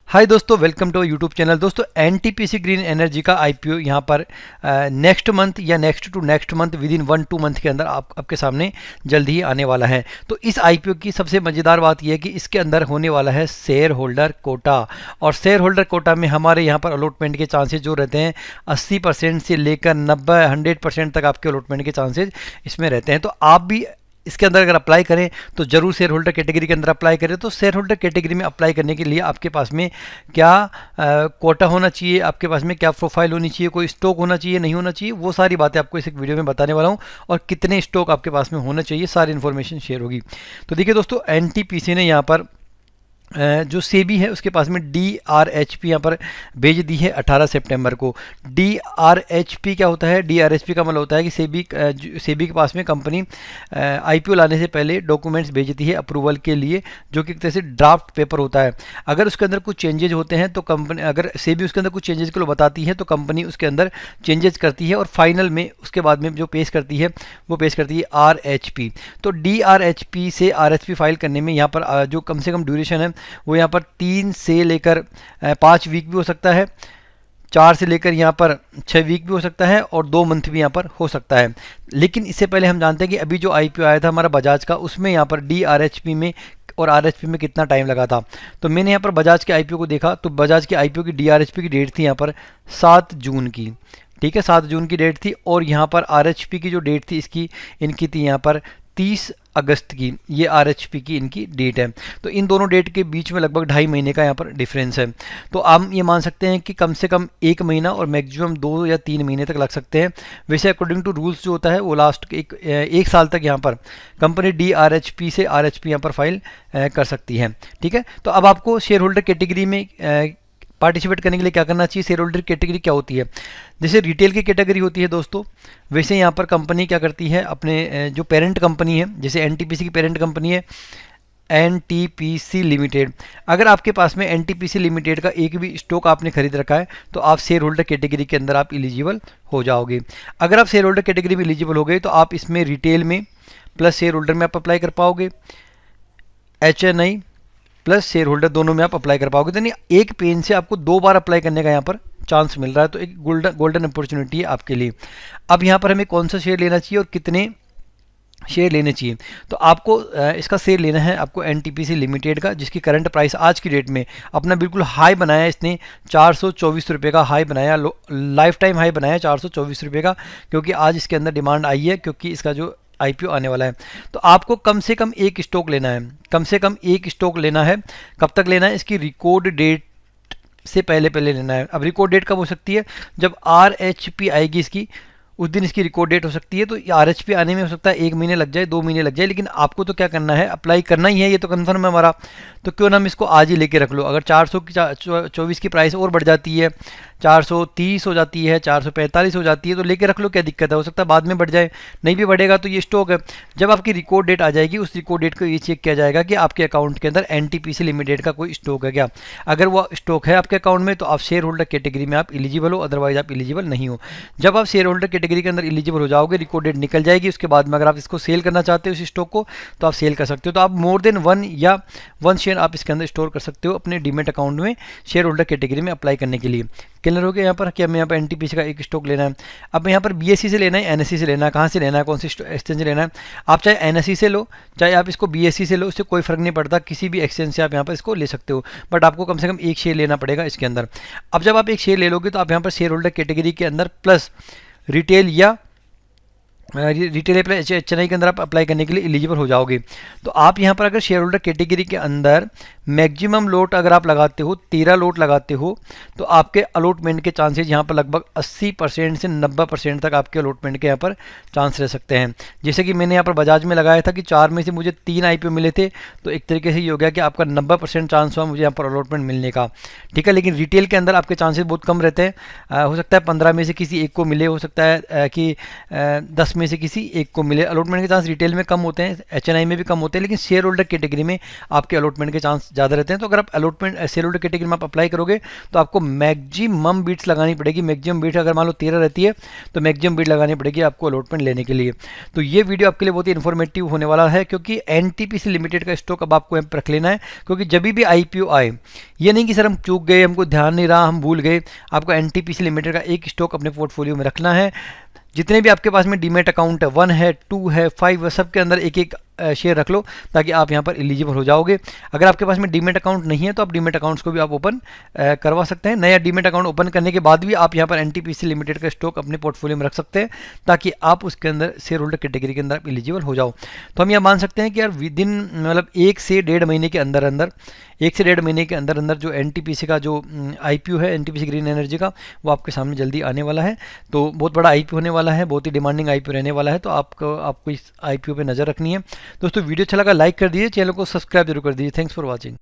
हाय दोस्तों, welcome to YouTube channel. दोस्तों NTPC green energy का आईपीओ यहाँ पर नेक्स्ट मंथ या next to next month within 1-2 month के अंदर आपके सामने जल्द ही आने वाला है। तो इस आईपीओ की सबसे मज़ेदार बात यह है कि इसके अंदर होने वाला है शेयर होल्डर कोटा। और शेयर होल्डर कोटा में हमारे यहाँ पर अलॉटमेंट के चांसेज जो रहते हैं 80% से लेकर 90-100% तक आपके अलॉटमेंट के चांसेज इसमें रहते हैं। तो आप भी इसके अंदर अगर अप्लाई करें तो जरूर शेयर होल्डर कैटेगरी के अंदर अप्लाई करें। तो शेयर होल्डर कैटेगरी में अप्लाई करने के लिए आपके पास में क्या कोटा होना चाहिए, आपके पास में क्या प्रोफाइल होनी चाहिए, कोई स्टॉक होना चाहिए, नहीं होना चाहिए, वो सारी बातें आपको इस एक वीडियो में बताने वाला हूं। और कितने स्टॉक आपके पास में होना चाहिए, सारी इन्फॉर्मेशन शेयर होगी। तो देखिए दोस्तों, एनटीपीसी ने यहाँ पर जो सेबी है उसके पास में DRHP यहाँ पर भेज दी है 18 सितंबर को। DRHP क्या होता है? DRHP का मतलब होता है कि सेबी के पास में कंपनी IPO लाने से पहले डॉक्यूमेंट्स भेजती है अप्रूवल के लिए, जो कि एक तरह से ड्राफ्ट पेपर होता है। अगर उसके अंदर कुछ चेंजेज होते हैं तो कंपनी, अगर सेबी उसके अंदर कुछ चेंजेज को बताती है तो कंपनी उसके अंदर चेंजेस करती है और फाइनल में उसके बाद में जो पेश करती है वो पेश करती है RHP। तो DRHP से RHP फाइल करने में यहाँ पर जो कम से कम ड्यूरेशन है वो यहाँ पर 3 से लेकर 5 वीक भी हो सकता है, 4 से लेकर यहाँ पर 6 वीक भी हो सकता है और 2 मंथ भी यहाँ पर हो सकता है। लेकिन इससे पहले हम जानते हैं कि अभी जो आईपीओ आया था हमारा बजाज का, उसमें यहाँ पर DRHP में और RHP में कितना टाइम लगा था। तो मैंने यहाँ पर बजाज के आईपीओ को देखा तो बजाज के आईपीओ की DRHP की डेट थी यहाँ पर 7 जून की। ठीक है, 7 जून की डेट थी। और यहाँ पर RHP की जो डेट थी इसकी, इनकी थी यहाँ पर 30 अगस्त की। ये RHP की इनकी डेट है। तो इन दोनों डेट के बीच में लगभग 2.5 महीने का यहाँ पर डिफरेंस है। तो हम ये मान सकते हैं कि कम से कम 1 महीना और मैक्सिमम 2 या 3 महीने तक लग सकते हैं। वैसे अकॉर्डिंग टू रूल्स जो होता है वो लास्ट एक साल तक यहाँ पर कंपनी DRHP से RHP यहाँ पर फाइल कर सकती है। ठीक है, तो अब आपको शेयर होल्डर कैटेगरी में पार्टिसिपेट करने के लिए क्या करना चाहिए? शेयर होल्डर कैटेगरी क्या होती है? जैसे रिटेल की कैटेगरी होती है दोस्तों, वैसे यहाँ पर कंपनी क्या करती है, अपने जो पेरेंट कंपनी है, जैसे एनटीपीसी की पेरेंट कंपनी है एनटीपीसी लिमिटेड। अगर आपके पास में एनटीपीसी लिमिटेड का एक भी स्टॉक आपने खरीद रखा है तो आप शेयर होल्डर कैटेगरी के अंदर आप एलिजिबल हो जाओगे। अगर आप शेयर होल्डर कैटेगरी में एलिजिबल हो गए तो आप इसमें रिटेल में प्लस शेयर होल्डर में आप अप्लाई कर पाओगे, HNI प्लस शेयर होल्डर दोनों में आप अप्लाई कर पाओगे। तो नहीं, एक पेन से आपको 2 बार अप्लाई करने का यहाँ पर चांस मिल रहा है। तो एक गोल्डन अपॉर्चुनिटी है आपके लिए। अब यहाँ पर हमें कौन सा शेयर लेना चाहिए और कितने शेयर लेने चाहिए? तो आपको इसका शेयर लेना है आपको एनटीपीसी लिमिटेड का, जिसकी करंट प्राइस आज की डेट में अपना बिल्कुल हाई बनाया है इसने, 424 रुपये का हाई बनाया, लाइफ टाइम हाई बनाया 424 रुपये का, क्योंकि आज इसके अंदर डिमांड आई है, क्योंकि इसका जो आईपीओ आने वाला है। तो आपको कम से कम एक स्टॉक लेना है, कम से कम एक स्टॉक लेना है। कब तक लेना है? इसकी रिकॉर्ड डेट से पहले पहले लेना है। अब रिकॉर्ड डेट कब हो सकती है? जब RHP आएगी इसकी, उस दिन इसकी रिकॉर्ड डेट हो सकती है। तो RHP आने में हो सकता है 1 महीने लग जाए, 2 महीने लग जाए, लेकिन आपको तो क्या करना है, अप्लाई करना ही है, ये तो कन्फर्म है हमारा। तो क्यों ना हम इसको आज ही लेके रख लो। अगर 424 की प्राइस और बढ़ जाती है, 430 हो जाती है, 445 हो जाती है, तो लेके रख लो, क्या दिक्कत है? हो सकता है बाद में बढ़ जाए, नहीं भी बढ़ेगा तो ये स्टॉक है। जब आपकी रिकॉर्ड डेट आ जाएगी, उस रिकॉर्ड डेट को ये चेक किया जाएगा कि आपके अकाउंट के अंदर एनटीपीसी लिमिटेड का कोई स्टॉक है क्या। अगर वो स्टॉक है आपके अकाउंट में तो आप शेयर होल्डर कैटेगरी में आप एलिजिबल हो, अदरवाइज आप एलिजिबल नहीं हो। जब आप शेयर होल्डर कैटेगरी के अंदर एलिजिबल हो जाओगे, रिकॉर्ड डेट निकल जाएगी, उसके बाद में अगर आप इसको सेल करना चाहते हो इस स्टॉक को, तो आप सेल कर सकते हो। तो आप मोर देन 1 शेयर आप इसके अंदर स्टोर कर सकते हो अपने डीमेट अकाउंट में, शेयर होल्डर कैटेगरी में अप्लाई करने के लिए। क्लियर हो गया यहाँ पर कि हमें यहाँ पर एनटीपीसी का एक स्टॉक लेना है। अब यहाँ पर BSE से लेना है, NSE से लेना है, कहाँ से लेना है, कौन सी एक्सचेंज लेना है? आप चाहे NSE से लो, चाहे आप इसको BSE से लो, उससे कोई फर्क नहीं पड़ता, किसी भी एक्सचेंज से आप यहाँ पर इसको ले सकते हो। बट आपको कम से कम एक शेयर लेना पड़ेगा इसके अंदर। अब जब आप एक शेयर ले लोगे तो आप यहाँ पर शेयर होल्डर कैटेगरी के अंदर प्लस रिटेल या रिटेल प्लस HNI के अंदर आप अप्लाई करने के लिए एलिजिबल हो जाओगे। तो आप यहाँ पर अगर शेयर होल्डर कैटेगरी के अंदर मैक्सिमम लोट अगर आप लगाते हो, 13 लोट लगाते हो, तो आपके अलॉटमेंट के चांसेज यहाँ पर लगभग 80% से 90% तक आपके अलॉटमेंट के यहाँ पर चांस रह सकते हैं। जैसे कि मैंने यहाँ पर बजाज में लगाया था कि 4 में से मुझे 3 आईपीओ मिले थे, तो एक तरीके से ये हो गया कि आपका 90% चांस हुआ मुझे यहाँ पर अलॉटमेंट मिलने का। ठीक है, लेकिन रिटेल के अंदर आपके चांसेस बहुत कम रहते हैं। हो सकता है 15 में से किसी एक को मिले, हो सकता है कि 10 में से किसी एक को मिले। अलॉटमेंट के चांस रिटेल में कम होते हैं, HNI में भी कम होते हैं, लेकिन शेयर होल्डर कैटेगरी में आपके अलॉटमेंट के चांस ज़्यादा रहते हैं। तो अगर आप अलॉटमेंट शेयर होल्डर कैटेगरी में आप अप्लाई करोगे तो आपको मैक्सिमम बीट्स लगानी पड़ेगी। मैक्सिमम बीट अगर मान लो 13 रहती है तो मैक्सिमम बीट लगानी पड़ेगी आपको अलॉटमेंट लेने के लिए। तो ये वीडियो आपके लिए बहुत ही इन्फॉर्मेटिव होने वाला है, क्योंकि NTPC लिमिटेड का स्टॉक अब आपको रख लेना है, क्योंकि जब भी IPO आए, ये नहीं कि सर हम चूक गए, हमको ध्यान नहीं रहा, हम भूल गए। आपको NTPC लिमिटेड का एक स्टॉक अपने पोर्टफोलियो में रखना है। जितने भी आपके पास में डीमेट अकाउंट है, 1 है, 2 है, 5 है, सब के अंदर एक एक शेयर रख लो, ताकि आप यहाँ पर एलिजिबल हो जाओगे। अगर आपके पास में डीमेट अकाउंट नहीं है तो आप डीमेट अकाउंट्स को भी आप ओपन करवा सकते हैं। नया डीमेट अकाउंट ओपन करने के बाद भी आप यहाँ पर NTPC लिमिटेड का स्टॉक अपने पोर्टफोलियो में रख सकते हैं, ताकि आप उसके अंदर शेयर होल्डर कैटेगरी के अंदर आप एलिजिबल हो जाओ। तो हम यह मान सकते हैं कि यार विद इन मतलब 1 से 1.5 महीने के अंदर अंदर, 1 से 1.5 महीने के अंदर अंदर जो NTPC का जो IPO है, NTPC ग्रीन एनर्जी का, वो आपके सामने जल्दी आने वाला है। तो बहुत बड़ा IPO होने वाला है, बहुत ही डिमांडिंग IPO रहने वाला है। तो आपको इस IPO पे नज़र रखनी है। दोस्तों वीडियो अच्छा लगा लाइक कर दीजिए, चैनल को सब्सक्राइब जरूर कर दीजिए। Thanks for watching.